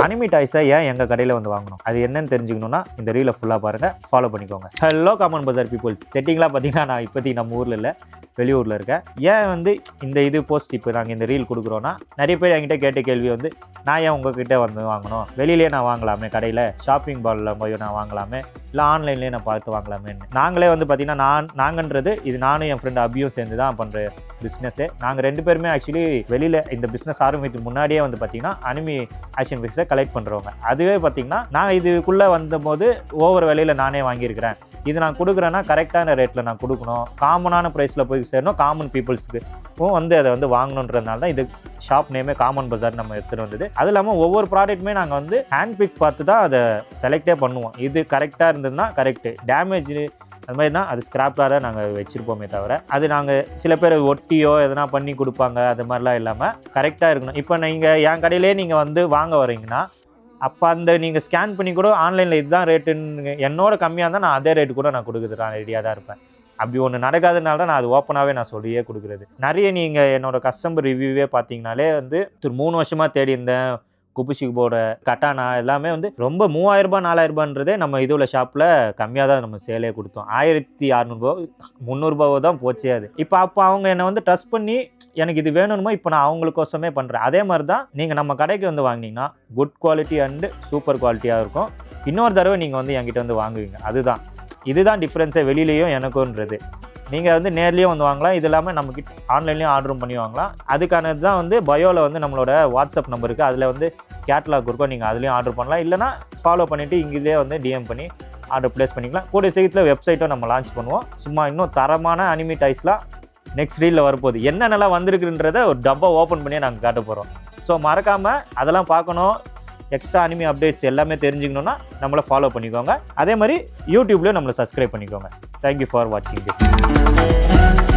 Anime டாய்ஸை ஏன் எங்கள் கடையில் வந்து வாங்கணும், அது என்னன்னு தெரிஞ்சுக்கணுன்னா இந்த ரீலை ஃபுல்லாக பாருங்கள், ஃபாலோ பண்ணிக்கோங்க. ஹலோ காமன் பஜார் பீப்புள்ஸ், செட்டிங்லாம் பார்த்தீங்கன்னா நான் இப்போதைக்கு நம்ம ஊரில் இல்லை, வெளியூரில் இருக்கேன். ஏன் வந்து இந்த இது போஸ்ட் இப்போ நாங்கள் இந்த ரீல் கொடுக்குறோன்னா, நிறைய பேர் என்கிட்ட கேட்ட கேள்வி வந்து, நான் ஏன் உங்ககிட்ட வந்து வாங்கணும், வெளியிலே நான் வாங்கலாமே, கடையில் ஷாப்பிங் மாலில் போய் நான் வாங்கலாமே, இல்லை ஆன்லைன்லேயே நான் பார்த்து வாங்கலாமேன்னு. நாங்களே வந்து பார்த்திங்கன்னா நாங்கன்றது இது நானும் என் ஃப்ரெண்டு அபியும் சேர்ந்து தான் பண்ணுற பிஸ்னஸ்ஸு. நாங்கள் 2 பேருமே ஆக்சுவலி வெளியில் இந்த பிஸ்னஸ் ஆரம்பித்து முன்னாடியே வந்து பார்த்திங்கன்னா அனிமி ஆக்ஷன் ஃபிக்ஸை கலெக்ட் பண்ணுறவங்க. அதுவே பார்த்திங்கன்னா நான் இதுக்குள்ளே வந்தபோது ஓவர் விலையில் நானே வாங்கியிருக்கிறேன். இது நான் கொடுக்குறேன்னா கரெக்டான ரேட்டில் நான் கொடுக்கணும், காமனான ப்ரைஸில் போய் சேரணும், காமன் பீப்புள்ஸுக்கு வந்து அதை வந்து வாங்கணுன்றதுனால தான் இது ஷாப் நேமே காமன் பஜார் நம்ம எடுத்துகிட்டு வந்தது. அது இல்லாமல் ஒவ்வொரு ப்ராடக்ட்டுமே நாங்கள் வந்து ஹேண்ட் பிக் பார்த்து தான் அதை செலக்டே பண்ணுவோம். இது கரெக்டாக இருந்ததுன்னா கரெக்டு, டேமேஜ் அது மாதிரி தான் அது ஸ்க்ராப்பாக தான் நாங்கள் வச்சுருப்போமே தவிர, அது நாங்கள் சில பேர் ஒட்டியோ எதனா பண்ணி கொடுப்பாங்க, அது மாதிரிலாம் இல்லாமல் கரெக்டாக இருக்கணும். இப்போ நீங்கள் என் கடையிலே நீங்கள் வந்து வாங்க வரீங்கன்னா, அப்போ அந்த நீங்கள் ஸ்கேன் பண்ணி கூட ஆன்லைனில் இதுதான் ரேட்டுன்னு என்னோட கம்மியாக இருந்தால் நான் அதே ரேட்டு கூட நான் கொடுக்குறது நான் ரெடியாக தான் இருப்பேன். அப்படி ஒன்று நடக்காதனால தான் நான் அது ஓப்பனாகவே நான் சொல்லியே கொடுக்குறது. நிறைய நீங்கள் என்னோடய கஸ்டமர் ரிவ்யூவே பார்த்தீங்கனாலே வந்து 3 வருஷமாக தேடி இருந்தேன் குபுஷிபோட கட்டானா எல்லாமே வந்து ரொம்ப 3000 4000 நம்ம இதுல ஷாப்பில் கம்மியாக தான் நம்ம சேலே கொடுத்தோம். 1600 300 தான் போச்சே அது. இப்போ அவங்க என்னை வந்து ட்ரஸ்ட் பண்ணி எனக்கு இது வேணுமோ இப்போ நான் அவங்களுக்கோசமே பண்ணுறேன். அதே மாதிரி தான் நீங்கள் நம்ம கடைக்கு வந்து வாங்கினீங்கன்னா குட் குவாலிட்டி அண்டு சூப்பர் குவாலிட்டியாக இருக்கும். இன்னொரு தடவை நீங்கள் வந்து என்கிட்ட வந்து வாங்குவீங்க. இதுதான் டிஃப்ரென்ஸே வெளியிலையும் எனக்குன்றது. நீங்கள் வந்து நேர்லேயும் வந்து வாங்கலாம், இது இல்லாமல் நம்மக்கிட்ட ஆன்லைன்லேயும் ஆர்டரும் பண்ணி வாங்கலாம். அதுக்கானது தான் வந்து பயோவில் வந்து நம்மளோட வாட்ஸ்அப் நம்பருக்கு அதில் வந்து கேட்லாக் இருக்கும், நீங்கள் அதுலேயும் ஆர்டர் பண்ணலாம். இல்லைனா ஃபாலோ பண்ணிவிட்டு இங்கேயே வந்து டிஎம் பண்ணி ஆர்டர் ப்ளேஸ் பண்ணிக்கலாம். கூடிய சீக்கிரத்தில் வெப்சைட்டும் நம்ம லான்ச் பண்ணுவோம். சும்மா இன்னும் தரமான அனிமி டாய்ஸ்லாம் நெக்ஸ்ட் ரீலில் வரப்போகுது. என்னென்னலாம் வந்திருக்குன்றதை ஒரு டப்பா ஓப்பன் பண்ணியே நாங்கள் காட்ட போகிறோம். ஸோ மறக்காமல் அதெல்லாம் பார்க்கணும். எக்ஸ்ட்ரா அனிமி அப்டேட்ஸ் எல்லாமே தெரிஞ்சுக்கணுன்னா நம்மளை ஃபாலோ பண்ணிக்கோங்க. அதே மாதிரி யூடியூப்லேயும் நம்மளை சப்ஸ்கிரைப் பண்ணிக்கோங்க. தேங்க்யூ ஃபார் வாட்சிங் திஸ்.